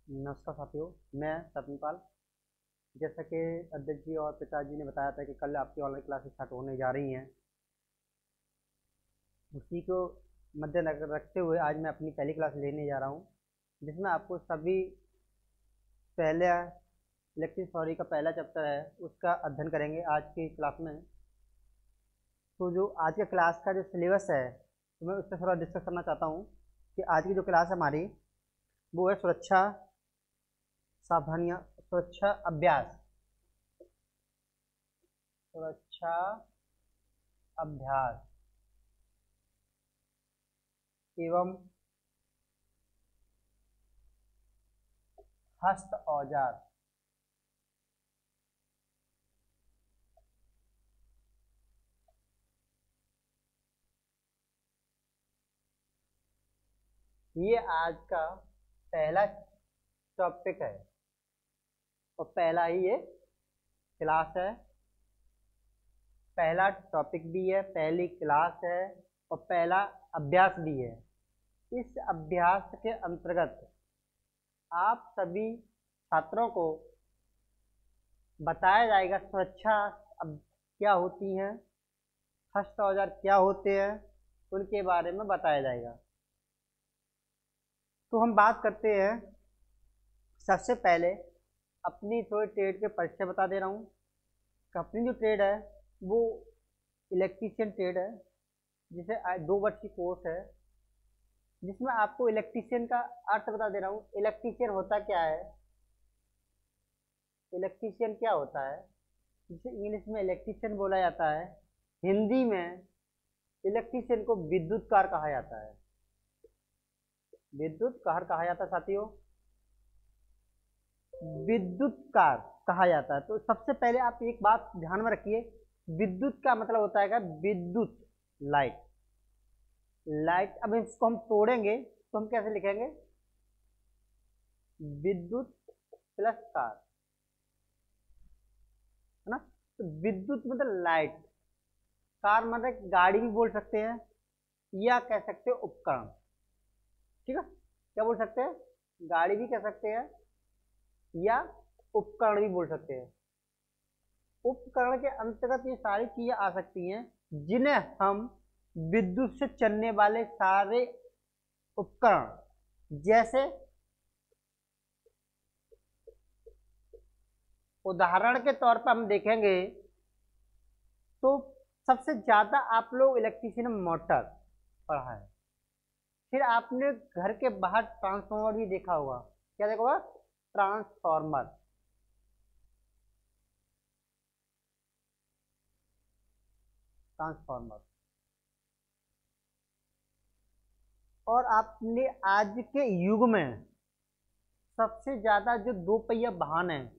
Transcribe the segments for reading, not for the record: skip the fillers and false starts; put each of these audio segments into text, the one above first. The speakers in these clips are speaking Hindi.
नमस्कार साथियों, मैं सतनपाल। जैसा कि अध्यक्ष जी और पिताजी ने बताया था कि कल आपकी ऑनलाइन क्लासेस स्टार्ट होने जा रही हैं, उसी को मद्देनजर रखते हुए आज मैं अपनी पहली क्लास लेने जा रहा हूं, जिसमें आपको सभी पहले इलेक्ट्रिक थ्योरी का पहला चैप्टर है उसका अध्ययन करेंगे आज की क्लास में। तो जो आज के क्लास का जो सिलेबस है तो मैं उस पर थोड़ा डिस्कस करना चाहता हूँ कि आज की जो क्लास है हमारी वो है सुरक्षा सावधानियाँ, सुरक्षा अभ्यास, सुरक्षा अभ्यास एवं हस्त औजार। ये आज का पहला टॉपिक है और पहला ही ये क्लास है, पहला टॉपिक भी है, पहली क्लास है और पहला अभ्यास भी है। इस अभ्यास के अंतर्गत आप सभी छात्रों को बताया जाएगा सुरक्षा अब क्या होती हैं, हस्त औजार क्या होते हैं, उनके बारे में बताया जाएगा। तो हम बात करते हैं। सबसे पहले अपनी थोड़ी ट्रेड के परिचय बता दे रहा हूँ। अपनी जो ट्रेड है वो इलेक्ट्रीशियन ट्रेड है, जिसे 2 वर्ष की कोर्स है, जिसमें आपको इलेक्ट्रीशियन का अर्थ बता दे रहा हूँ। इलेक्ट्रीशियन होता क्या है, इलेक्ट्रीशियन क्या होता है, जिसे इंग्लिश में इलेक्ट्रीशियन बोला जाता है, हिंदी में इलेक्ट्रीशियन को विद्युतकार कहा जाता है। विद्युतकार कहा जाता है साथियों, विद्युतकार कहा जाता है। तो सबसे पहले आप एक बात ध्यान में रखिए, विद्युत का मतलब होता है विद्युत, लाइट। लाइट, अब इसको हम तोड़ेंगे तो हम कैसे लिखेंगे, विद्युत प्लस कार, है ना। तो विद्युत मतलब लाइट, कार मतलब गाड़ी भी बोल सकते हैं या कह सकते हैं उपकरण, ठीक है। क्या बोल सकते हैं, गाड़ी भी कह सकते हैं या उपकरण भी बोल सकते हैं। उपकरण के अंतर्गत ये सारी चीजें आ सकती हैं जिन्हें हम विद्युत से चलने वाले सारे उपकरण, जैसे उदाहरण के तौर पर हम देखेंगे तो सबसे ज्यादा आप लोग इलेक्ट्रिशियन मोटर पढ़ा है, फिर आपने घर के बाहर ट्रांसफार्मर भी देखा होगा। क्या देखा होगा, ट्रांसफार्मर। ट्रांसफार्मर और आपने आज के युग में सबसे ज्यादा जो 2 पहिया वाहन है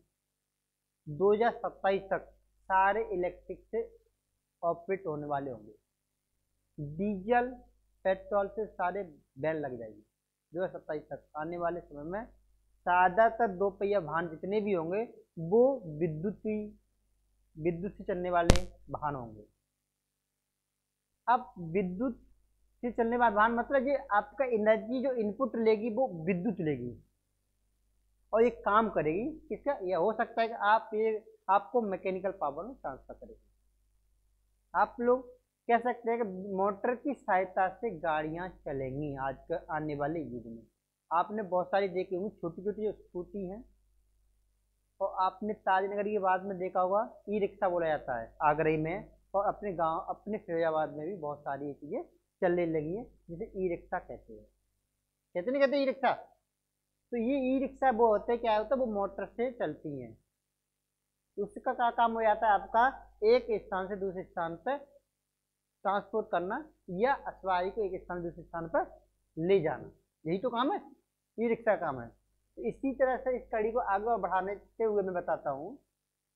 2027 तक सारे इलेक्ट्रिक से ऑपरेट होने वाले होंगे। डीजल पेट्रोल से सारे बैन लग जाएगी। 2027 तक आने वाले समय में ज्यादातर 2 पहिया वाहन जितने भी होंगे वो विद्युत से चलने वाले वाहन होंगे। अब विद्युत से चलने वाला वाहन मतलब ये आपका एनर्जी जो इनपुट लेगी वो विद्युत लेगी और ये काम करेगी। किसका, यह हो सकता है कि आपको मैकेनिकल पावर में ट्रांसफर करेगी। आप लोग कह सकते हैं कि मोटर की सहायता से गाड़ियां चलेंगी आज के आने वाले युग में। आपने बहुत सारी देखी होंगी, छोटी छोटी जो स्कूटी हैं, और आपने ताजनगर के बाद में देखा होगा ई रिक्शा बोला जाता है आगरा में, और अपने गांव अपने फिरोजाबाद में भी बहुत सारी ये चीजें चलने लगी हैं जिसे ई रिक्शा कहते हैं। कहते नहीं कहते ई रिक्शा। तो ये ई रिक्शा वो होते हैं, क्या होता है, वो मोटर से चलती हैं। उसका क्या काम हो जाता है, आपका एक स्थान से दूसरे स्थान पर ट्रांसपोर्ट करना या सवारी को एक स्थान से दूसरे स्थान पर ले जाना, यही तो काम है, ई रिक्शा का काम है। तो इसी तरह से इस कड़ी को आगे बढ़ाने हुए मैं बताता हूँ।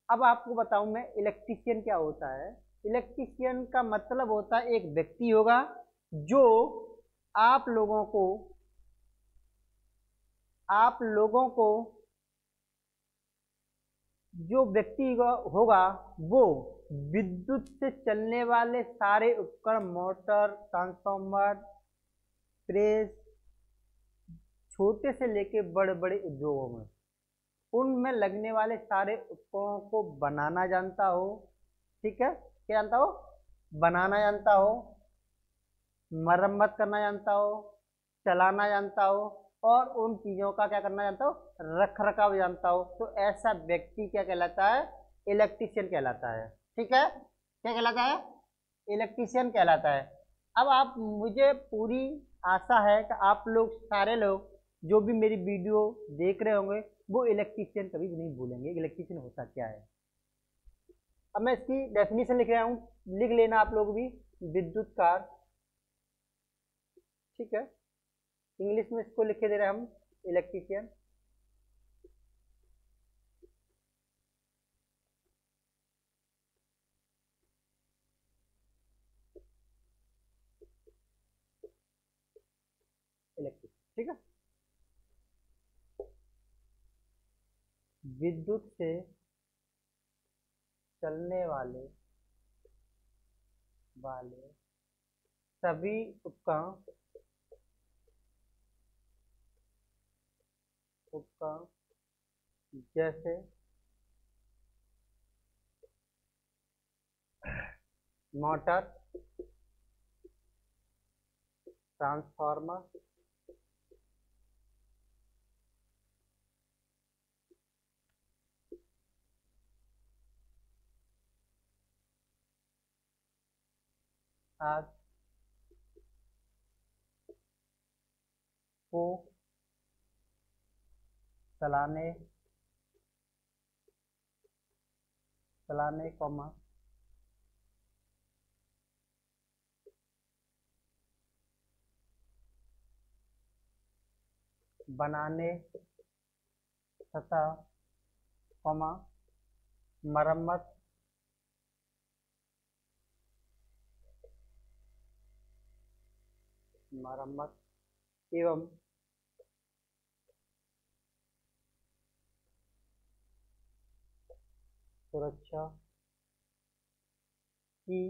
अब आपको बताऊं मैं इलेक्ट्रीशियन क्या होता है। इलेक्ट्रीशियन का मतलब होता है एक व्यक्ति होगा जो आप लोगों को जो व्यक्ति होगा वो विद्युत से चलने वाले सारे उपकरण, मोटर, ट्रांसफार्मर, प्रेस, छोटे से लेके बड़े बड़े उद्योगों में उनमें लगने वाले सारे उपकरणों को बनाना जानता हो। ठीक है, क्या जानता हो? बनाना जानता हो, मरम्मत करना जानता हो, चलाना जानता हो, और उन चीज़ों का क्या करना जानता हो? रख रखाव जानता हो। तो ऐसा व्यक्ति क्या कहलाता है? इलेक्ट्रीशियन कहलाता है। ठीक है, क्या कहलाता है? इलेक्ट्रीशियन कहलाता है। अब आप, मुझे पूरी आशा है कि आप लोग, सारे लोग जो भी मेरी वीडियो देख रहे होंगे, वो इलेक्ट्रीशियन कभी भी नहीं भूलेंगे इलेक्ट्रीशियन होता क्या है। अब मैं इसकी डेफिनेशन लिख रहा हूँ, लिख लेना आप लोग भी। विद्युत कार, ठीक है, इंग्लिश में इसको लिखे दे रहे हैं हम, इलेक्ट्रीशियन। इलेक्ट्रिक, ठीक है। विद्युत से चलने वाले वाले सभी उपकरण जैसे मोटर, ट्रांसफार्मर, आदि को चलाने चलाने कॉमा बनाने तथा कॉमा मरम्मत मरम्मत एवं सुरक्षा की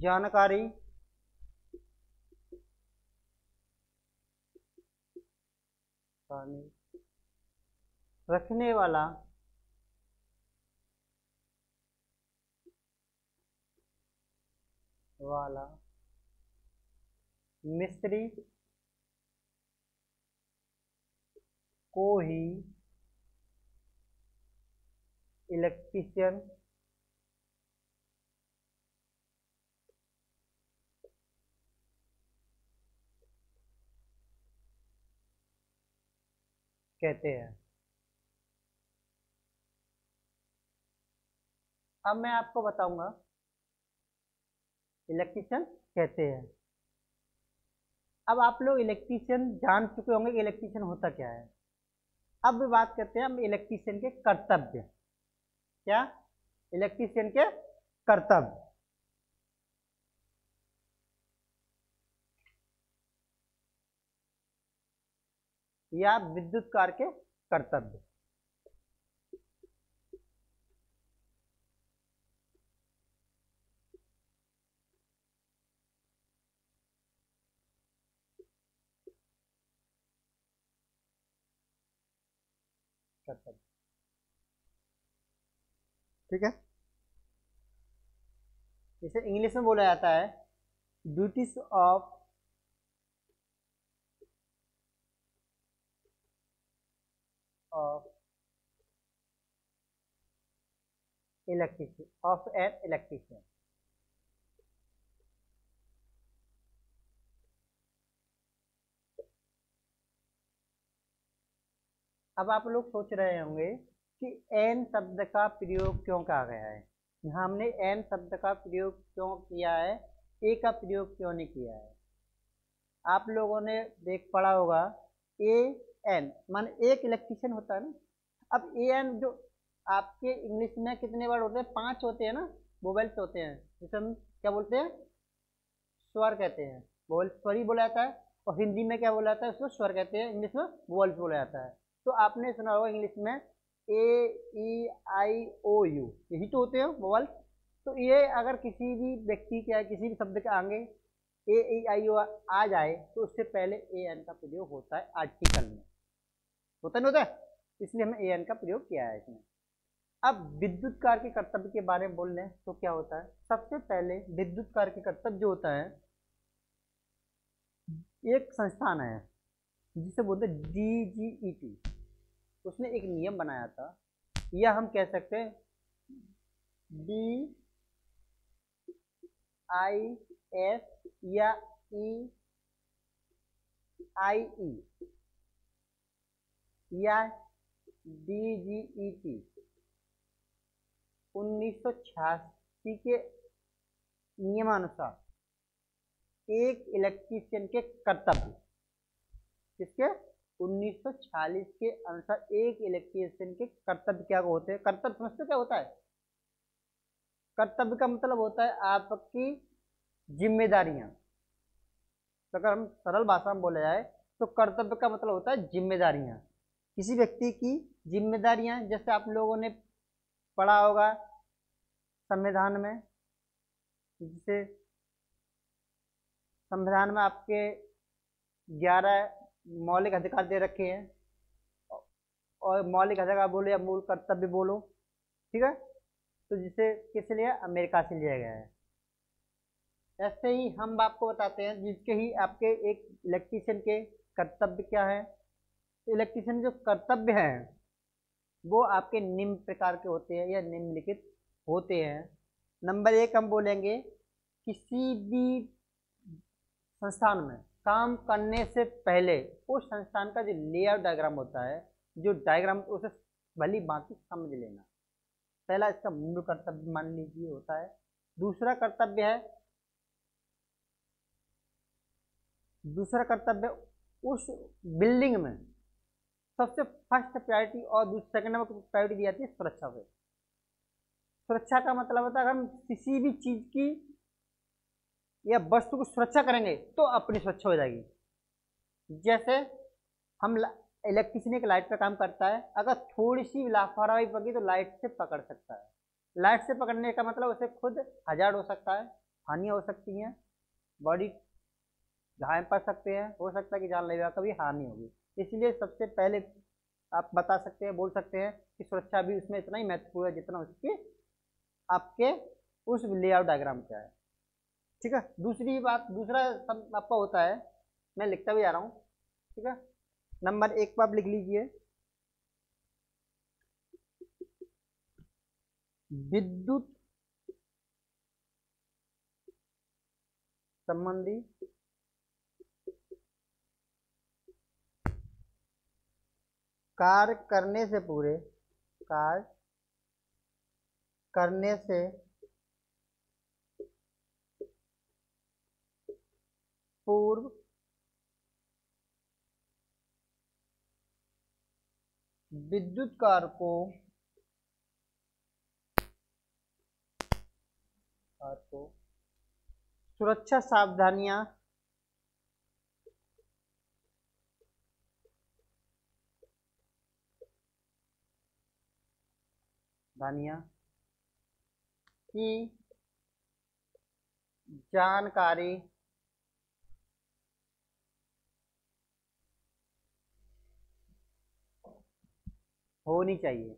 जानकारी रखने वाला मिस्त्री को ही इलेक्ट्रीशियन कहते हैं। अब मैं आपको बताऊंगा इलेक्ट्रीशियन कहते हैं। अब आप लोग इलेक्ट्रीशियन जान चुके होंगे कि इलेक्ट्रीशियन होता क्या है। अब बात करते हैं हम इलेक्ट्रीशियन के कर्तव्य। क्या? इलेक्ट्रीशियन के कर्तव्य। या विद्युत कार के कर्तव्य। कर्तव्य, ठीक है। इसे इंग्लिश में बोला जाता है ड्यूटीज ऑफ एन इलेक्ट्रीशियन। अब आप लोग सोच रहे होंगे कि एन शब्द का प्रयोग क्यों कहा गया है, यहाँ हमने एन शब्द का प्रयोग क्यों किया है, ए का प्रयोग क्यों नहीं किया है। आप लोगों ने देख पढ़ा होगा ए एन मान एक इलेक्ट्रीशियन होता है ना। अब ए एन जो आपके इंग्लिश में कितने वर्ड होते हैं? 5 होते हैं ना, वोवेल्स होते हैं, जिसे हम क्या बोलते हैं? स्वर कहते हैं। वोवेल स्वर ही बोला जाता है, और हिंदी में क्या बोला जाता है? उसको स्वर कहते हैं, इंग्लिश में वोवेल्स बोला जाता है। तो आपने सुना होगा इंग्लिश में ए ई आई ओ यू, यही तो होते हैं वोवेल्स। तो ये अगर किसी भी व्यक्ति के, किसी भी शब्द के आगे ए ई आई ओ आ जाए तो उससे पहले ए एन का प्रयोग होता है आर्टिकल में, होता नहीं होता है, इसलिए हमने ए एन का प्रयोग किया है इसमें। अब विद्युत कार्य के कर्तव्य के बारे में बोल लें तो क्या होता है, सबसे पहले विद्युत कार्य के कर्तव्य जो होता है, एक संस्थान है जिसे बोलते हैं DGET, उसने एक नियम बनाया था, या हम कह सकते हैं DIS या EIE या DGET 1986 के नियमानुसार एक इलेक्ट्रीशियन के कर्तव्य, किसके 1946 के अनुसार एक इलेक्ट्रीशियन के कर्तव्य क्या होते हैं। कर्तव्य समझते क्या होता है, कर्तव्य का मतलब होता है आपकी जिम्मेदारियां। तो अगर हम सरल भाषा में बोला जाए तो कर्तव्य का मतलब होता है जिम्मेदारियां, किसी व्यक्ति की जिम्मेदारियां। जैसे आप लोगों ने पढ़ा होगा संविधान में, जिसे संविधान में आपके 11 मौलिक अधिकार दे रखे हैं, और मौलिक अधिकार बोलो या मूल कर्तव्य बोलो, ठीक है, तो जिसे किस लिए अमेरिका से लिया गया है। ऐसे ही हम आपको बताते हैं जिसके ही आपके एक इलेक्ट्रीशियन के कर्तव्य क्या है। तो इलेक्ट्रीशियन जो कर्तव्य हैं वो आपके निम्न प्रकार के होते हैं या निम्नलिखित होते हैं। नंबर 1 हम बोलेंगे, किसी भी संस्थान में काम करने से पहले उस संस्थान का जो लेआउट डायग्राम होता है, जो डायग्राम, उसे भली भांति समझ लेना, पहला इसका मूल कर्तव्य मान लीजिए होता है। दूसरा कर्तव्य उस बिल्डिंग में सबसे फर्स्ट प्रायोरिटी और दूसरे सेकंड नंबर प्रायोरिटी दी जाती है सुरक्षा पे। सुरक्षा का मतलब होता है अगर हम किसी भी चीज की या वस्तु की सुरक्षा करेंगे तो अपनी सुरक्षा हो जाएगी। जैसे हम इलेक्ट्रिशियन एक लाइट पे काम करता है, अगर थोड़ी सी लापरवाही पड़ी तो लाइट से पकड़ सकता है। लाइट से पकड़ने का मतलब उसे खुद हजार्ड हो सकता है, हानि हो सकती है, बॉडी घायल पड़ सकते हैं, हो सकता है कि जानलेवा का भी हानि होगी। इसलिए सबसे पहले आप बता सकते हैं, बोल सकते हैं कि सुरक्षा भी उसमें इतना ही महत्वपूर्ण है जितना उसके आपके उस लेआउट डायग्राम का है, ठीक है। दूसरी बात, दूसरा सब आपका होता है, मैं लिखता भी जा रहा हूँ, ठीक है। नंबर 1 पर आप लिख लीजिए, विद्युत संबंधी कार्य करने से पूर्व विद्युत कार्य को सुरक्षा सावधानियां की जानकारी होनी चाहिए,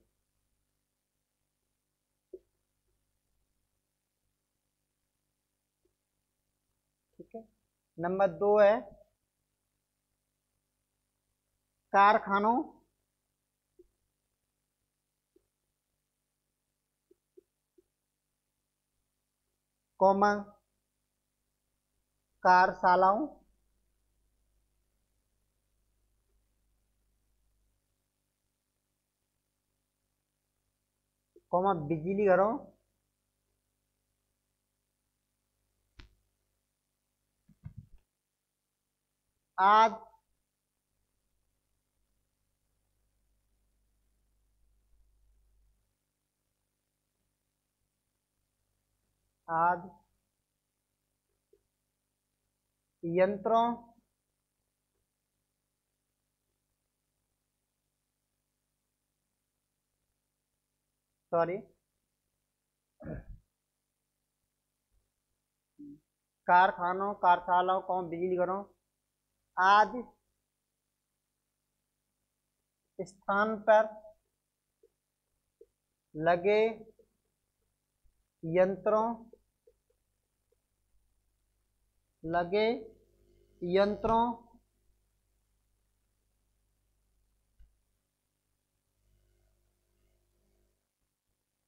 ठीक है। नंबर 2 है कारखानों कॉमा कार्यशालाओं कॉमा बिजली घरों आदि यंत्रों कारखानों, कार्यशालाओं, बिजली घरों आदि स्थान पर लगे यंत्रों लगे यंत्रों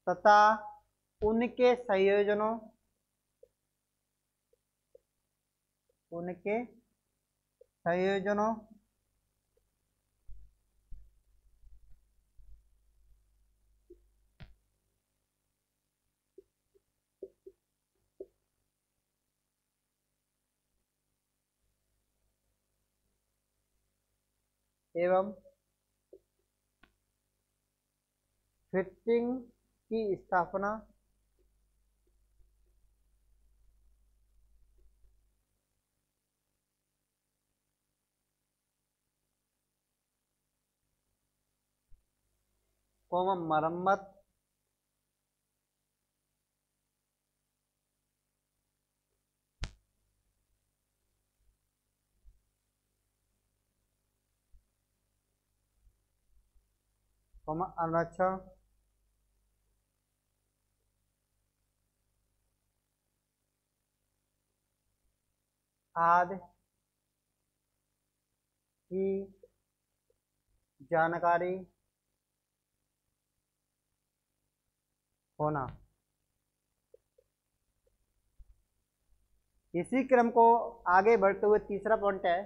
तथा उनके संयोजनों उनके संयोजनों एवं फिटिंग की स्थापना मरम्मत अनुरक्षण आदि की जानकारी होना। इसी क्रम को आगे बढ़ते हुए तीसरा पॉइंट है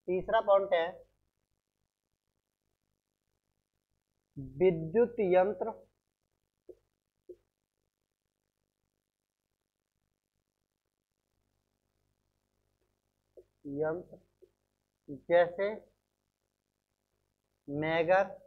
तीसरा पॉइंट है विद्युत यंत्र जैसे megger,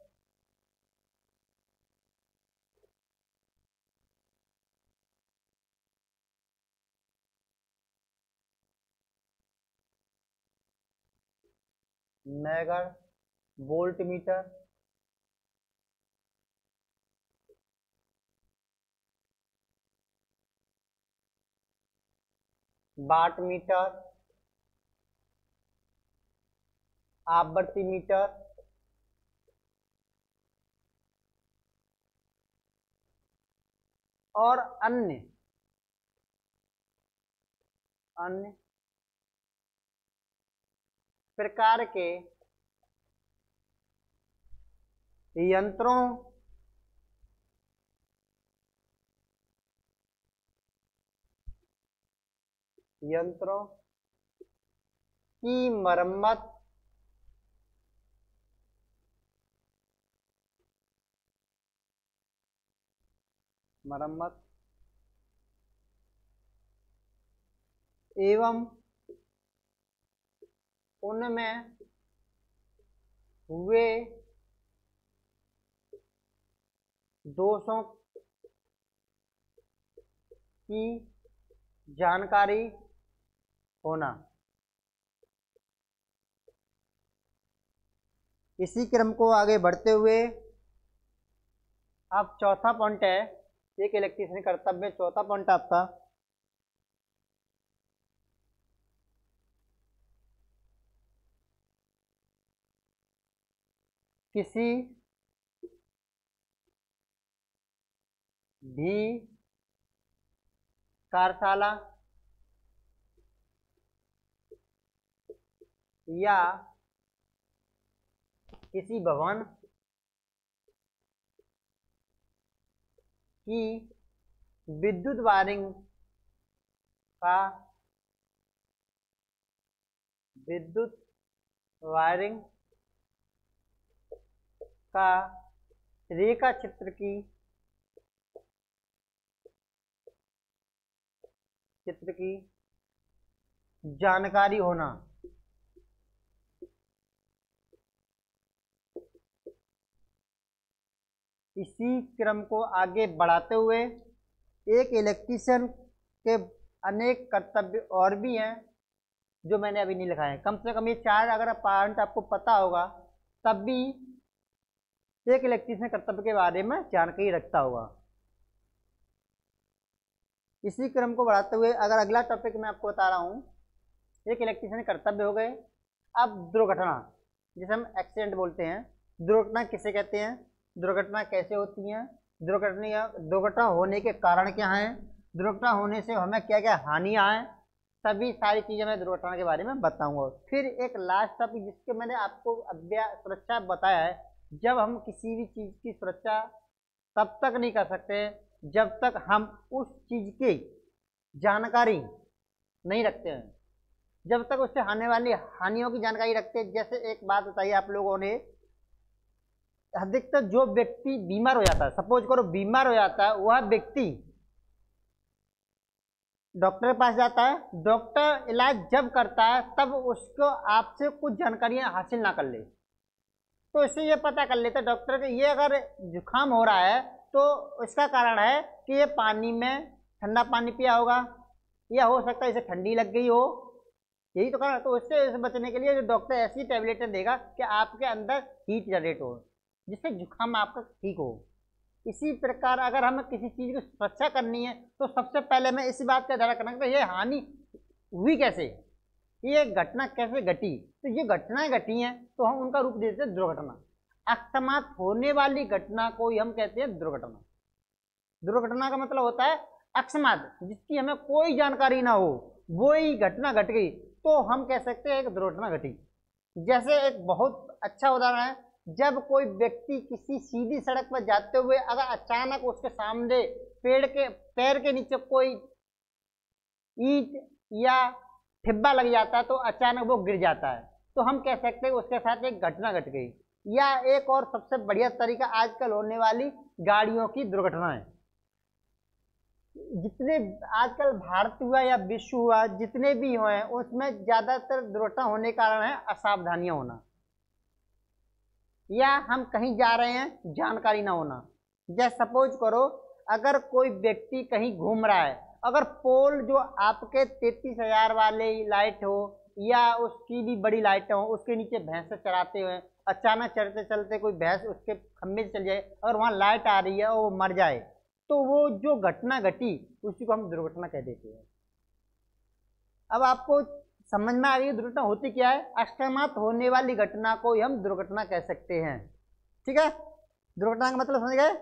volt meter, watt meter, आवृत्ति मीटर और अन्य प्रकार के यंत्रों की मरम्मत एवं उनमें हुए दोषों की जानकारी होना। इसी क्रम को आगे बढ़ते हुए अब चौथा पॉइंट है एक इलेक्ट्रीशियन कर्तव्य। चौथा पॉइंट आपका किसी भी कार्यशाला या किसी भवन की विद्युत वायरिंग का विद्युत वायरिंग का रेखा चित्र की जानकारी होना। इसी क्रम को आगे बढ़ाते हुए एक इलेक्ट्रीशियन के अनेक कर्तव्य और भी हैं जो मैंने अभी नहीं लिखा है। कम से कम ये 4 अगर पॉइंट आपको पता होगा तब भी एक इलेक्ट्रीशियन कर्तव्य के बारे में जानकारी रखता होगा। इसी क्रम को बढ़ाते हुए अगर अगला टॉपिक मैं आपको बता रहा हूँ, एक इलेक्ट्रीशियन कर्तव्य हो गए। अब दुर्घटना, जिसे हम एक्सीडेंट बोलते हैं, दुर्घटना किसे कहते हैं, दुर्घटना कैसे होती है, दुर्घटना होने के कारण क्या हैं, दुर्घटना होने से हमें क्या क्या हानियां हैं, सभी सारी चीज़ें मैं दुर्घटना के बारे में बताऊंगा। फिर एक लास्ट टॉपिक जिसके मैंने आपको सुरक्षा बताया है, जब हम किसी भी चीज़ की सुरक्षा तब तक नहीं कर सकते जब तक हम उस चीज़ की जानकारी नहीं रखते हैं, जब तक उससे आने वाली हानियों की जानकारी रखते हैं। जैसे एक बात बताइए आप लोगों ने, अधिकतर जो व्यक्ति बीमार हो जाता है, सपोज करो बीमार हो जाता है, वह व्यक्ति डॉक्टर के पास जाता है, डॉक्टर इलाज जब करता है तब उसको आपसे कुछ जानकारियां हासिल ना कर ले, तो इससे ये पता कर लेता है डॉक्टर कि ये अगर जुकाम हो रहा है तो इसका कारण है कि ये पानी में ठंडा पानी पिया होगा, या हो सकता है इसे ठंडी लग गई हो, यही तो कारण। तो उससे बचने के लिए जो डॉक्टर ऐसी टैबलेटें देगा कि आपके अंदर हीट जनरेट हो, जिससे जुकाम आपका ठीक हो। इसी प्रकार अगर हमें किसी चीज़ की सुरक्षा करनी है तो सबसे पहले मैं इसी बात का ध्यान रखना कि ये हानि हुई कैसे, ये घटना कैसे घटी। तो ये घटनाएं घटी हैं तो हम उनका रूप देते हैं दुर्घटना। अकस्मात होने वाली घटना को ही हम कहते हैं दुर्घटना। दुर्घटना का मतलब होता है अकस्मात, जिसकी हमें कोई जानकारी ना हो, वो ही घटना घट गई तो हम कह सकते हैं एक दुर्घटना घटी। जैसे एक बहुत अच्छा उदाहरण है, जब कोई व्यक्ति किसी सीधी सड़क पर जाते हुए अगर अचानक उसके सामने पैर के नीचे कोई ईंट या ठिब्बा लग जाता है तो अचानक वो गिर जाता है, तो हम कह सकते हैं उसके साथ एक घटना घट गई। या एक और सबसे बढ़िया तरीका आजकल होने वाली गाड़ियों की दुर्घटना है। जितने आजकल भारत हुआ या विश्व हुआ, जितने भी हुए उसमें ज्यादातर दुर्घटना होने का कारण है असावधानियां होना, या हम कहीं जा रहे हैं जानकारी ना होना। जैसे सपोज करो अगर कोई व्यक्ति कहीं घूम रहा है, अगर पोल जो आपके 33,000 वाले लाइट हो या उसकी भी बड़ी लाइट हो, उसके नीचे भैंस चराते हुए अचानक चलते चलते कोई भैंस उसके खम्भे से चल जाए और वहाँ लाइट आ रही है और वो मर जाए, तो वो जो घटना घटी उसी को हम दुर्घटना कह देते हैं। अब आपको समझ में आ गई दुर्घटना होती क्या है। अकस्मात होने वाली घटना को हम दुर्घटना कह सकते हैं। ठीक है, दुर्घटना का मतलब समझ गए।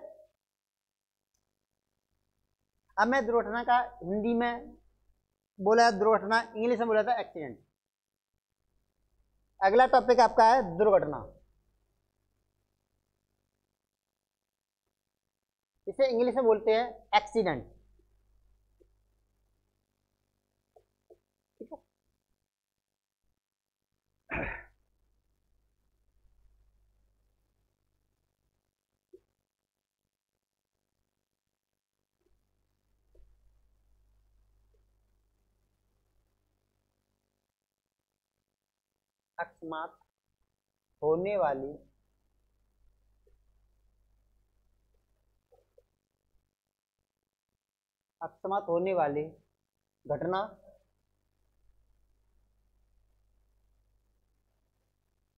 अब मैं दुर्घटना का हिंदी में बोला, दुर्घटना इंग्लिश में बोला था एक्सीडेंट। अगला टॉपिक आपका है दुर्घटना। इसे इंग्लिश में बोलते हैं एक्सीडेंट। ठीक है, अकस्मात होने वाली घटना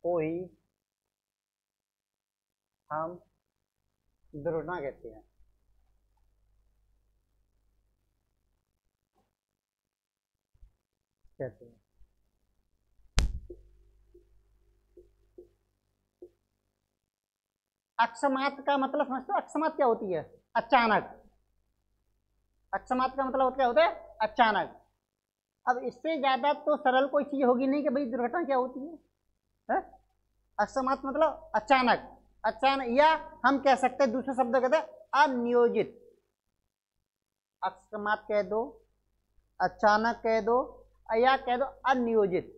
को ही हम दुर्घटना कहते हैं। अकस्मात का मतलब समझते हो, अकस्मात क्या होती है, अचानक। अकस्मात का मतलब क्या होता है, अचानक। अब इससे ज्यादा तो सरल कोई चीज होगी नहीं कि भाई दुर्घटना क्या होती है? अकस्मात मतलब अचानक, अचानक, या हम कह सकते हैं दूसरे शब्द कहते हैं अनियोजित। अकस्मात कह दो, अचानक कह दो, या कह दो अनियोजित।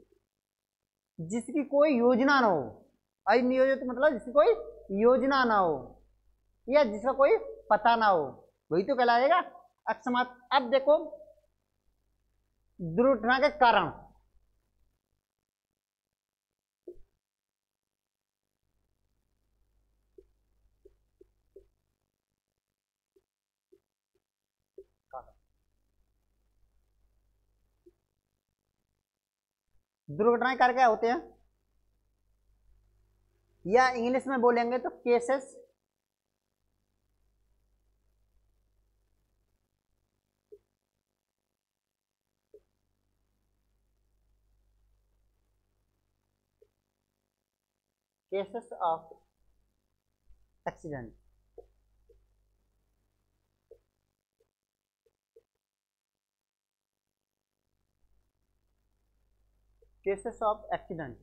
जिसकी कोई योजना ना हो, अनियोजित मतलब जिसकी कोई योजना ना हो या जिसका कोई पता ना हो, वही तो कहलाएगा अकस्मात। अब देखो दुर्घटना के कारण, दुर्घटना के कारण क्या होते हैं, या इंग्लिश में बोलेंगे तो cases cases of accident. Cases of accident,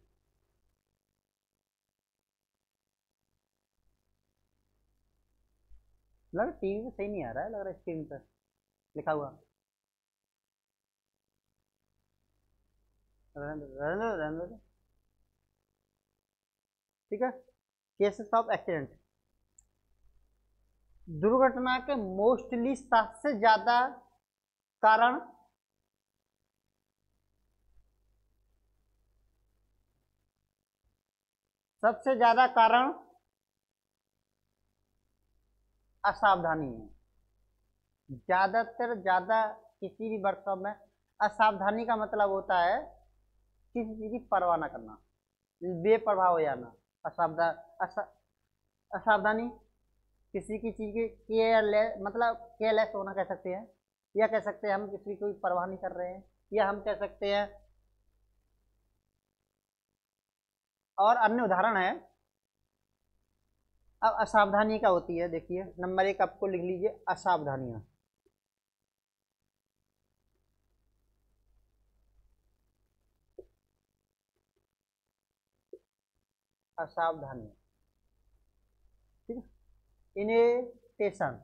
लग टीवी में सही नहीं आ रहा है, लग रहा है स्क्रीन पर लिखा हुआ। रहने दो, रहने दो, रहने दो। ठीक है, केसेस ऑफ एक्सीडेंट, दुर्घटना के मोस्टली सबसे ज्यादा कारण सबसे ज्यादा कारण असावधानी है। ज्यादातर ज्यादा किसी भी वर्कशॉप में असावधानी का मतलब होता है किसी चीज की परवाह ना करना, बेप्रभाव हो जाना। असावधानी किसी की चीज की केयरलेस, मतलब केयरलेस होना कह सकते हैं, या कह सकते हैं हम किसी की कोई परवाह नहीं कर रहे हैं, या हम कह सकते हैं। और अन्य उदाहरण है। अब असावधानी क्या होती है, देखिए नंबर 1 आपको लिख लीजिए, असावधानियां। असावधानी, ठीक है, इनेटेशन,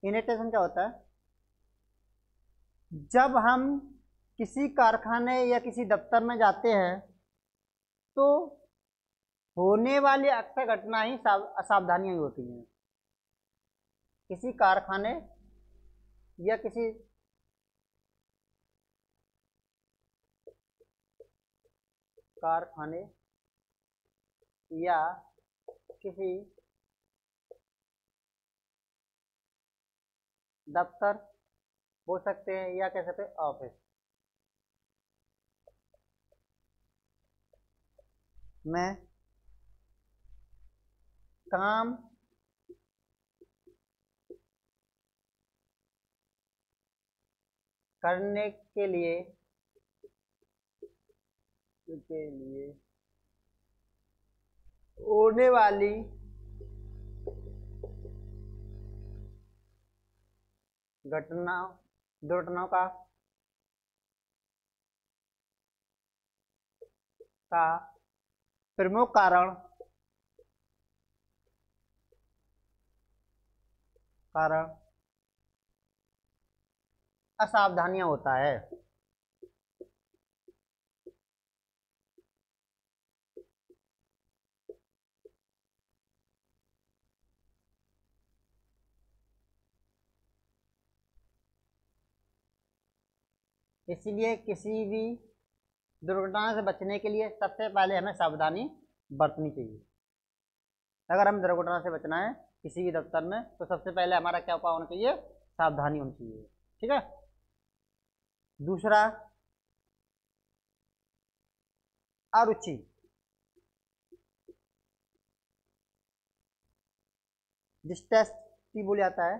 इनेटेशन क्या होता है, जब हम किसी कारखाने या किसी दफ्तर में जाते हैं तो होने वाली अक्सर घटना ही असावधानियां ही होती हैं। किसी कारखाने या किसी कारखाने या किसी दफ्तर हो सकते हैं, या कह सकते हैं ऑफिस में काम करने के लिए होने वाली घटना दुर्घटनाओं का प्रमुख कारण असावधानियां होता है। इसलिए किसी भी दुर्घटना से बचने के लिए सबसे पहले हमें सावधानी बरतनी चाहिए। अगर हमें दुर्घटना से बचना है किसी भी दफ्तर में, तो सबसे पहले हमारा क्या उपाय होना चाहिए, सावधानी होनी चाहिए। ठीक है, दूसरा अरुचि, जिस टेस्ट की बोला जाता है,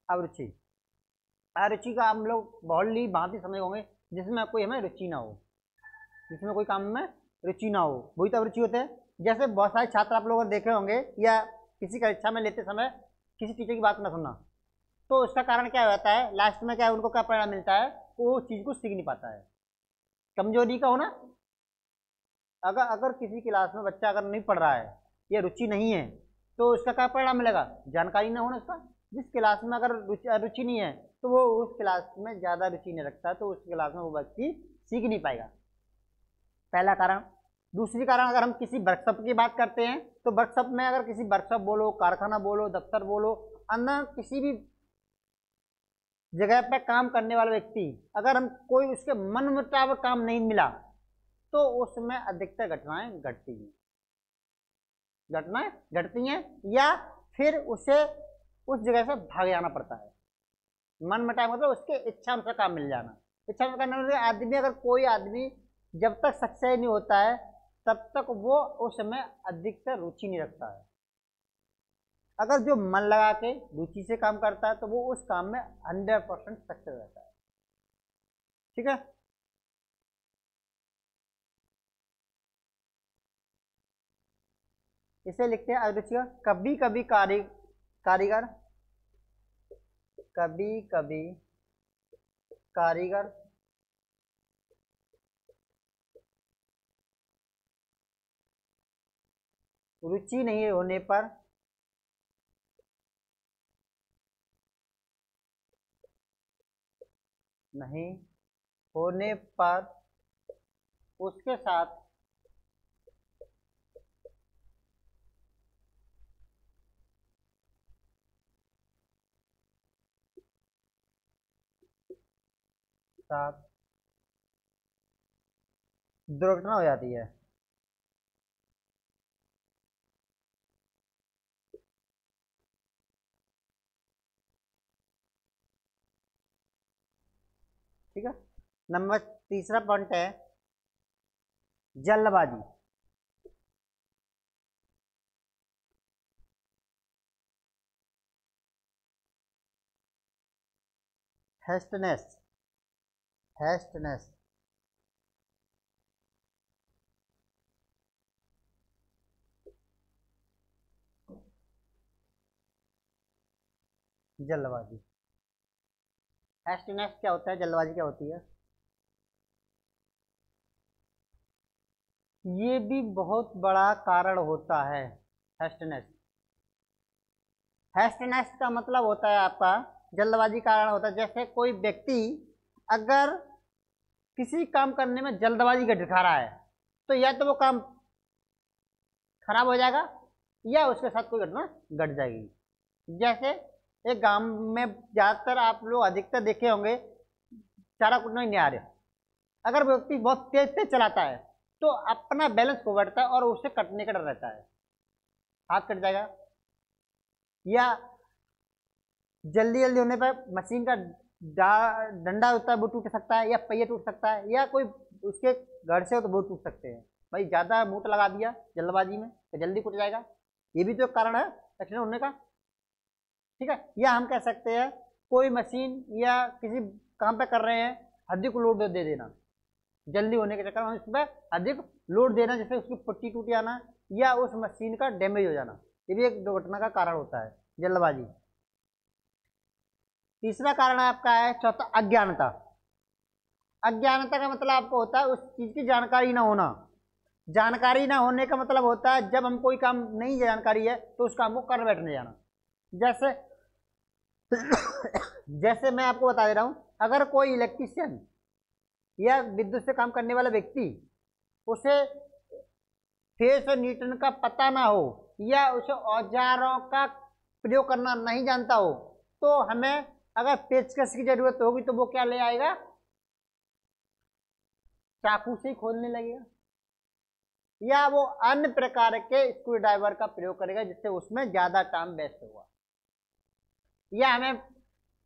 अरुचि। अरुचि का हम लोग बहुत ही भांति समझ होंगे, जिसमें कोई हमें रुचि ना हो, जिसमें कोई काम में रुचि ना हो, वही तो अरुचि होते हैं। जैसे बहुत सारे छात्र आप लोगों ने देखे होंगे, या किसी परीक्षा में लेते समय किसी टीचर की बात ना सुनना, तो उसका कारण क्या होता है, लास्ट में क्या है, उनको क्या परिणाम मिलता है, वो उस चीज़ को सीख नहीं पाता है। कमजोरी का होना, अगर अगर किसी क्लास में बच्चा अगर नहीं पढ़ रहा है या रुचि नहीं है, तो उसका क्या परिणाम मिलेगा, जानकारी ना होना उसका। जिस क्लास में अगर रुचि नहीं है, तो वो उस क्लास में ज़्यादा रुचि नहीं रखता, तो उस क्लास में वो व्यक्ति सीख नहीं पाएगा, पहला कारण। दूसरी कारण, अगर हम किसी वर्कशॉप की बात करते हैं, तो वर्कशॉप में अगर किसी वर्कशॉप बोलो, कारखाना बोलो, दफ्तर बोलो, अन्य किसी भी जगह पे काम करने वाला व्यक्ति, अगर हम कोई उसके मन मुताबिक काम नहीं मिला, तो उसमें अधिकतर घटनाएं घटती हैं, या फिर उसे उस जगह से भाग जाना पड़ता है। मन मुताबिक मतलब उसके इच्छा अनुसार काम मिल जाना। इच्छा अनुसार करने वाले आदमी, अगर कोई आदमी जब तक सक्सेस नहीं होता है, तब तक वो उसमें अधिकतर रुचि नहीं रखता है। अगर जो मन लगा के रुचि से काम करता है, तो वो उस काम में 100% सक्सेस रहता है। ठीक है, इसे लिखते हैं अरुचि का। कभी कभी कारीगर रुचि नहीं होने पर उसके साथ दुर्घटना हो जाती है। ठीक है, नंबर तीसरा पॉइंट है जल्दबाजी। हेस्टनेस जल्दबाजी। हेस्टनेस क्या होता है, जल्दबाजी क्या होती है, ये भी बहुत बड़ा कारण होता है। हेस्टनेस का मतलब होता है आपका जल्दबाजी कारण होता है। जैसे कोई व्यक्ति अगर किसी काम करने में जल्दबाजी का दिखा रहा है, तो या तो वो काम खराब हो जाएगा, या उसके साथ कोई घटना घट जाएगी। जैसे एक गांव में ज्यादातर आप लोग अधिकतर देखे होंगे, चारा कुटना नहीं आ रहे, अगर व्यक्ति बहुत तेज तेज चलाता है, तो अपना बैलेंस खो बैठता है और उससे कटने का डर रहता है, हाथ कट जाएगा, या जल्दी जल्दी होने पर मशीन का डंडा होता है वो टूट सकता है, या पहिया टूट सकता है, या कोई उसके घर से हो तो वो टूट सकते हैं। भाई ज़्यादा मूट लगा दिया जल्दबाजी में तो जल्दी टूट जाएगा, ये भी तो एक कारण है एक्सीडेंट होने का। ठीक है, या हम कह सकते हैं कोई मशीन या किसी काम पे कर रहे हैं, अधिक लोड दे देना, जल्दी होने के चक्कर में उस पर अधिक लोड देना, जैसे उसकी पट्टी टूट जाना या उस मशीन का डैमेज हो जाना, ये भी एक दुर्घटना का कारण होता है, जल्दबाजी। तीसरा कारण आपका है चौथा, अज्ञानता। अज्ञानता का मतलब आपको होता है उस चीज की जानकारी ना होना। जानकारी ना होने का मतलब होता है जब हम कोई काम नहीं जानकारी है तो उस काम को कर बैठने जाना। जैसे जैसे मैं आपको बता दे रहा हूं, अगर कोई इलेक्ट्रीशियन या विद्युत से काम करने वाला व्यक्ति, उसे फेस और न्यूटन का पता ना हो, या उसे औजारों का प्रयोग करना नहीं जानता हो, तो हमें अगर पेचकस की जरूरत होगी तो वो क्या ले आएगा, चाकू से ही खोलने लगेगा, या वो अन्य प्रकार के स्क्रू ड्राइवर का प्रयोग करेगा जिससे उसमें ज्यादा टाइम वेस्ट होगा। या हमें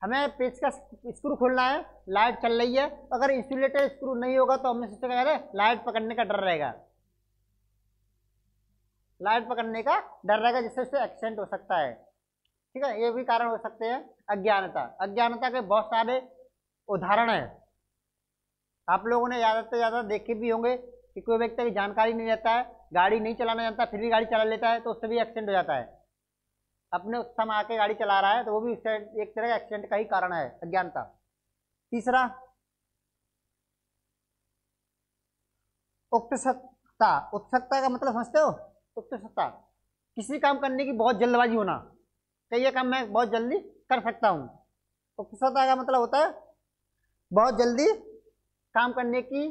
हमें पेचकस स्क्रू खोलना है, लाइट चल रही है, अगर इंसुलेटर स्क्रू नहीं होगा तो हमें सोचेगा यार लाइट पकड़ने का डर रहेगा, जिससे उससे एक्सीडेंट हो सकता है। ठीक है, ये भी कारण हो सकते हैं। अज्ञानता, अज्ञानता के बहुत सारे उदाहरण हैं। आप लोगों ने ज़्यादा से ज़्यादा देखे भी होंगे कि कोई व्यक्ति की जानकारी नहीं रहता है, गाड़ी नहीं चलाना जानता, फिर भी गाड़ी चला लेता है, तो उससे भी एक्सीडेंट हो जाता है। अपने उत्साह में आके गाड़ी चला रहा है तो वो भी एक तरह का एक्सीडेंट का ही कारण है, अज्ञानता। तीसरा, उत्सुकता। उत्सुकता का मतलब समझते हो? उत्सुकता, किसी काम करने की बहुत जल्दबाजी होना, कि ये काम मैं बहुत जल्दी कर सकता हूँ। उत्सुकता का मतलब होता है बहुत जल्दी काम करने की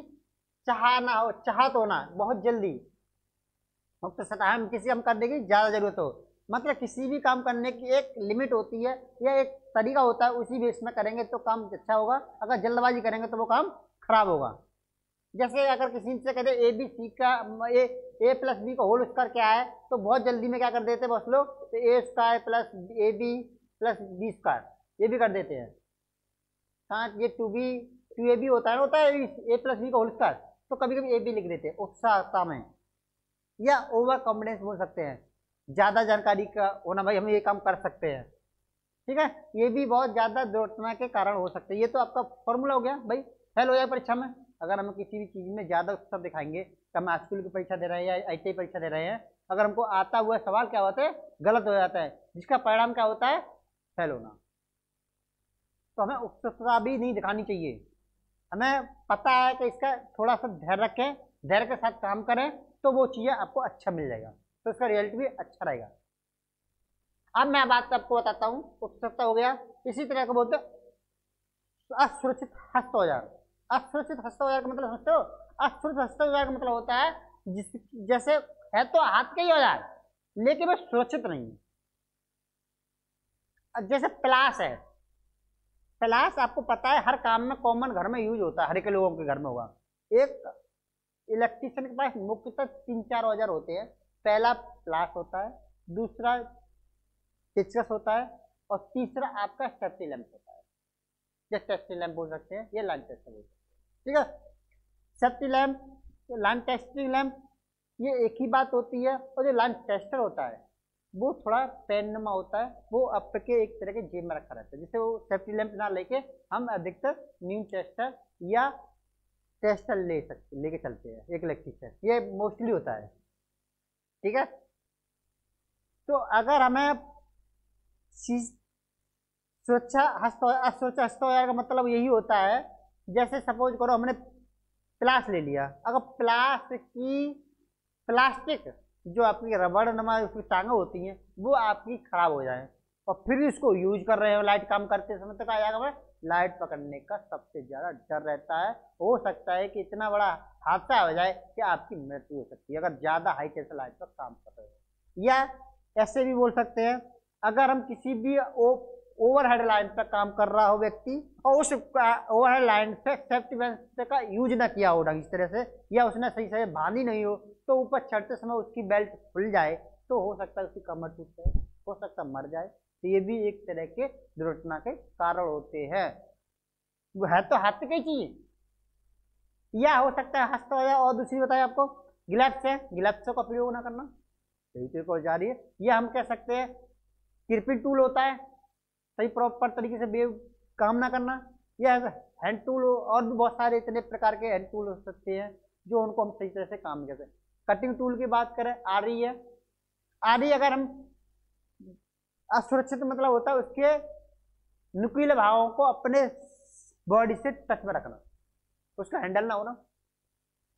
चाहना हो, चाहत होना, बहुत जल्दी। उत्सुकता हम किसी काम करने की ज़्यादा जरूरत हो, मतलब किसी भी काम करने की एक लिमिट होती है या एक तरीका होता है, उसी बेस में करेंगे तो काम अच्छा होगा, अगर जल्दबाजी करेंगे तो वो काम खराब होगा। जैसे अगर किसी से कहते ए बी सी का ए प्लस बी का होल स्क्वायर क्या है, तो बहुत जल्दी में क्या कर देते हैं बहुत लोग, तो a square plus a b plus b square ये भी कर देते हैं। हाँ, ये टू ए बी होता है ए प्लस बी का होल स्क्वायर, तो कभी कभी ए बी लिख देते हैं उत्साहता में। या ओवर कॉन्फिडेंस बोल सकते हैं, ज़्यादा जानकारी का होना, भाई हम ये काम कर सकते हैं। ठीक है, ये भी बहुत ज़्यादा दुर्घटना के कारण हो सकते हैं। ये तो आपका फॉर्मूला हो गया, भाई फेल हो जाए परीक्षा में अगर हम किसी भी चीज़ में ज़्यादा उत्साह दिखाएंगे। तो हम स्कूल की परीक्षा दे रहे हैं या ITI परीक्षा दे रहे हैं, अगर हमको आता हुआ सवाल क्या होता है, गलत हो जाता है, जिसका परिणाम क्या होता है, फेल होना। तो हमें उत्सुकता भी नहीं दिखानी चाहिए। हमें पता है कि इसका थोड़ा सा धैर्य रखें, धैर्य के साथ काम करें, तो वो चीज़ें आपको अच्छा मिल जाएगा, तो इसका रिजल्ट भी अच्छा रहेगा। अब मैं बात आपको बताता हूँ, उत्सुकता हो गया, इसी तरह का बोलते हैं असुरक्षित हस्त औजार। असुरक्षित हस्त औजार का मतलब समझते हो? असुरक्षित हस्त औजार का मतलब होता है जैसे है तो हाथ का ही औजार, लेकिन वह सुरक्षित नहीं है। जैसे प्लास है, प्लास आपको पता है हर काम में कॉमन घर में यूज होता है, हर एक लोगों के घर में होगा। एक इलेक्ट्रिशियन के पास मुख्यतः 3-4 औजार होते हैं। पहला प्लास होता है, दूसरा पेचकस होता है, और तीसरा आपका सेफ्टी लैंप होता है। जैसे सेफ्टी लैंप बोल सकते हैं, ये लाइन टेस्टर बोल सकते हैं। ठीक है, safety lamp, line testing lamp, ये एक ही बात होती है। और जो लाइन टेस्टर होता है वो थोड़ा पेनमा होता है, वो आपके एक तरह के जेब में रखा रहता है, जिससे वो सेफ्टी लैंप ना लेके हम अधिकतर न्यू टेस्टर या टेस्टर लेके चलते हैं, एक इलेक्ट्रिशियन, ये मोस्टली होता है। ठीक है, तो अगर हमें सुरक्षा असुरक्षा हस्त औजार का मतलब यही होता है, जैसे सपोज करो हमने प्लास ले लिया, अगर प्लास्टिक जो आपकी रबड़ नमा उसकी टांगें होती हैं वो आपकी खराब हो जाए और फिर इसको यूज कर रहे हो लाइट काम करते समय, तो क्या जाएगा भाई, लाइट पकड़ने का सबसे ज्यादा डर रहता है। हो सकता है कि इतना बड़ा हादसा हो जाए कि आपकी मृत्यु हो सकती है अगर ज्यादा हाई टेंशन लाइट पर काम कर रहे हो। या ऐसे भी बोल सकते हैं, अगर हम किसी भी ओवरहेड लाइन पर काम कर रहा हो व्यक्ति और उस ओवरहेड लाइन पे सेफ्टी बेल्ट का यूज ना किया हो ढंग इस तरह से, या उसने सही से बांधी नहीं हो, तो ऊपर चढ़ते समय उसकी बेल्ट खुल जाए तो हो सकता है उसकी कमर टूट जाए, हो सकता है मर जाए। तो ये भी एक तरह के दुर्घटना के कारण होते हैं। वो है तो हाथ की चीज, या हो सकता है हस्त औजार। और दूसरी बताए आपको ग्लव्स है, ग्लव्सों का प्रयोग ना करना, सही तरीके हो जा रही है। यह हम कह सकते हैं किरपिन टूल होता है, सही प्रॉपर तरीके से बेव काम ना करना। यह हैंड टूल, और भी बहुत सारे इतने प्रकार के हैंड टूल हो सकते हैं जो उनको हम सही तरह से काम करते हैं। कटिंग टूल की बात करें, आरी है, आरी अगर हम असुरक्षित मतलब होता है उसके नुकीले भागों को अपने बॉडी से टच में रखना, उसका हैंडल ना होना।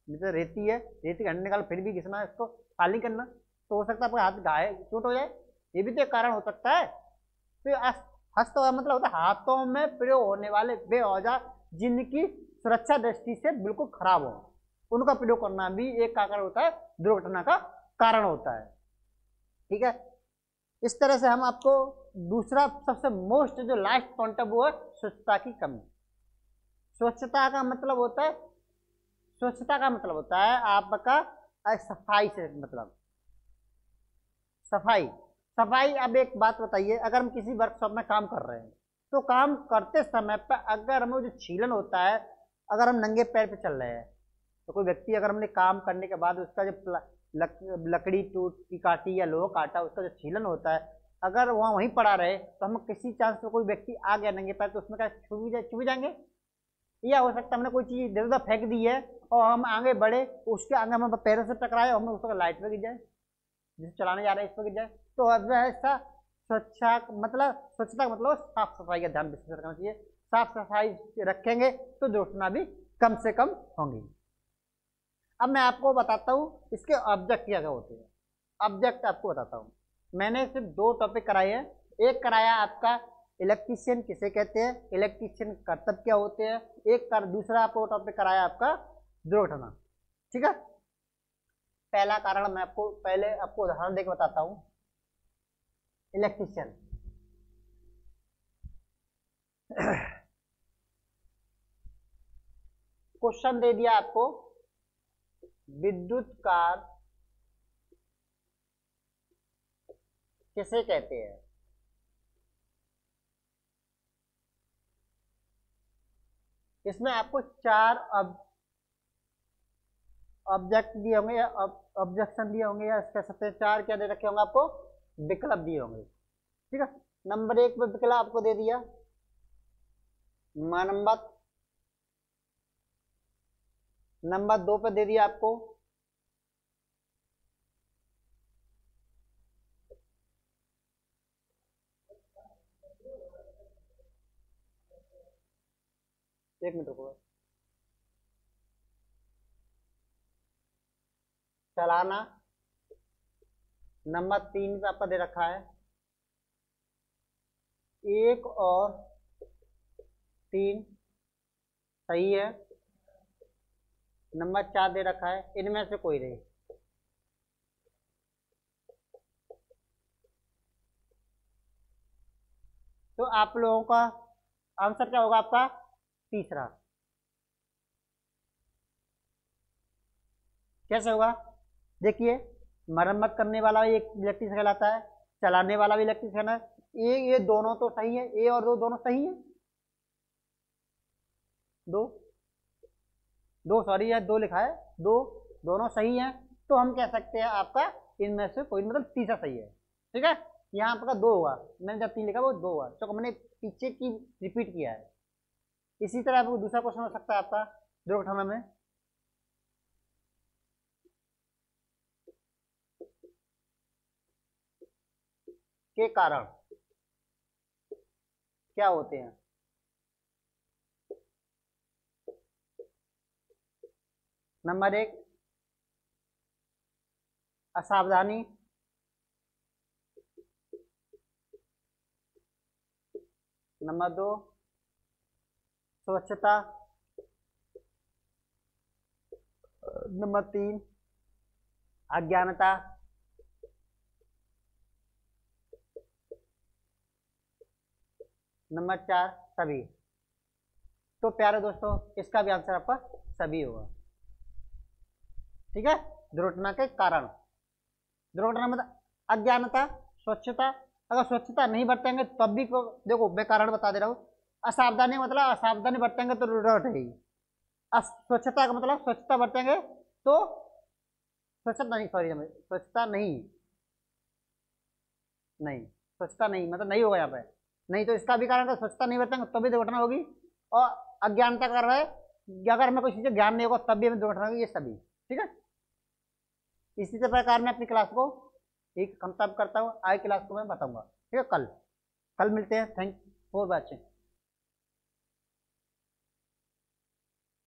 जैसे रेती है, रेती का हैंडल निकाल फिर भी घिसना, इसको खाली करना, तो हो सकता है आपका हाथ घायल चोट हो जाए, ये भी तो एक कारण हो सकता है। तो हस्त औजार मतलब होता है हाथों में प्रयोग होने वाले वे औजार जिनकी सुरक्षा दृष्टि से बिल्कुल खराब हो, उनका प्रयोग करना भी एक कारण होता है, दुर्घटना का कारण होता है। ठीक है, इस तरह से हम आपको दूसरा सबसे मोस्ट जो लास्ट पॉइंट है वो है स्वच्छता की कमी। स्वच्छता का मतलब होता है, स्वच्छता का मतलब होता है आपका सफाई से मतलब सफाई। सफाई, अब एक बात बताइए, अगर हम किसी वर्कशॉप में काम कर रहे हैं तो काम करते समय पर अगर हमें जो छीलन होता है, अगर हम नंगे पैर पे चल रहे हैं तो कोई व्यक्ति अगर हमने काम करने के बाद उसका जो लकड़ी टूट की काटी या लोहा काटा उसका जो छीलन होता है, अगर वहाँ वहीं पड़ा रहे तो हम किसी चांस पे कोई व्यक्ति आ गया नंगे पैर तो उसमें क्या छू भी जाएंगे। या हो सकता है हमने कोई चीज इधर उधर फेंक दी है और हम आगे बढ़े, उसके आगे हम पैरों से टकराए और हमें उसका लाइट पे गिर जाए, जिसे चलाने जा रहे हैं इस पर गिर जाए। तो अब ऐसा स्वच्छता का मतलब साफ सफाई का ध्यान विशेष रखना चाहिए। साफ सफाई रखेंगे तो दुर्घटना भी कम से कम होंगी। अब मैं आपको बताता हूँ इसके ऑब्जेक्ट क्या क्या होते हैं। ऑब्जेक्ट आपको बताता हूँ। मैंने सिर्फ 2 टॉपिक कराए हैं। एक कराया आपका इलेक्ट्रीशियन किसे कहते हैं, इलेक्ट्रीशियन कर्तव्य क्या होते हैं। दूसरा आपको टॉपिक कराया आपका दुर्घटना। ठीक है। पहला कारण मैं पहले आपको उदाहरण देकर बताता हूँ। इलेक्ट्रीशियन क्वेश्चन दे दिया आपको, विद्युत कार किसे कहते हैं। इसमें आपको 4 ऑब्जेक्ट दिए होंगे या ऑब्जेक्शन दिए होंगे या कह सकते हैं 4 क्या दे रखे होंगे आपको, विकल्प दिए होंगे। ठीक है। नंबर 1 पे विकल्प आपको दे दिया मरम्मत। नंबर 2 पे दे दिया आपको एक मिनट रुको, चलाना। नंबर 3 पे आपका दे रखा है 1 और 3 सही है। नंबर 4 दे रखा है इनमें से कोई नहीं। तो आप लोगों का आंसर क्या होगा, आपका तीसरा। कैसे होगा, देखिए मरम्मत करने वाला भी एक इलेक्ट्रीशियन कहलाता है, चलाने वाला भी इलेक्ट्रीशियन है। ये दोनों तो सही है, ए और दो दोनों सही है। दो सॉरी है, 2 लिखा है, दोनों सही है। तो हम कह सकते हैं आपका इनमें से कोई मतलब तीसरा सही है। ठीक है। यहाँ आपका 2 हुआ, मैंने जब 3 लिखा वो 2 हुआ, तो मैंने पीछे की रिपीट किया है। इसी तरह आपको दूसरा क्वेश्चन हो सकता है आपका दुर्घटना में। के कारण क्या होते हैं। नंबर 1 असावधानी। नंबर 2 स्वच्छता। नंबर 3 अज्ञानता। नंबर 4 सभी। तो प्यारे दोस्तों इसका भी आंसर आपका सभी होगा। ठीक है। दुर्घटना के कारण, दुर्घटना मतलब अज्ञानता, स्वच्छता। अगर स्वच्छता नहीं बरतेंगे तब भी देखो मैं कारण बता दे रहा हूँ। असावधानी मतलब असावधानी बरतेंगे तो दुर्घटना है। स्वच्छता का मतलब स्वच्छता बरतेंगे तो स्वच्छता नहीं, सॉरी स्वच्छता नहीं, स्वच्छता नहीं मतलब नहीं होगा यहाँ पे। नहीं तो इसका भी कारण स्वच्छता नहीं बरतेंगे तब भी दुर्घटना होगी। और अज्ञानता कर रहा है, अगर हमें कोई चीज़ ज्ञान नहीं होगा तब भी हमें दुर्घटना होगी। ये सभी ठीक है। इसी प्रकार मैं अपनी क्लास को एक खत्म करता हूँ। आगे क्लास को मैं बताऊंगा। ठीक है। कल मिलते हैं। Thank for watching.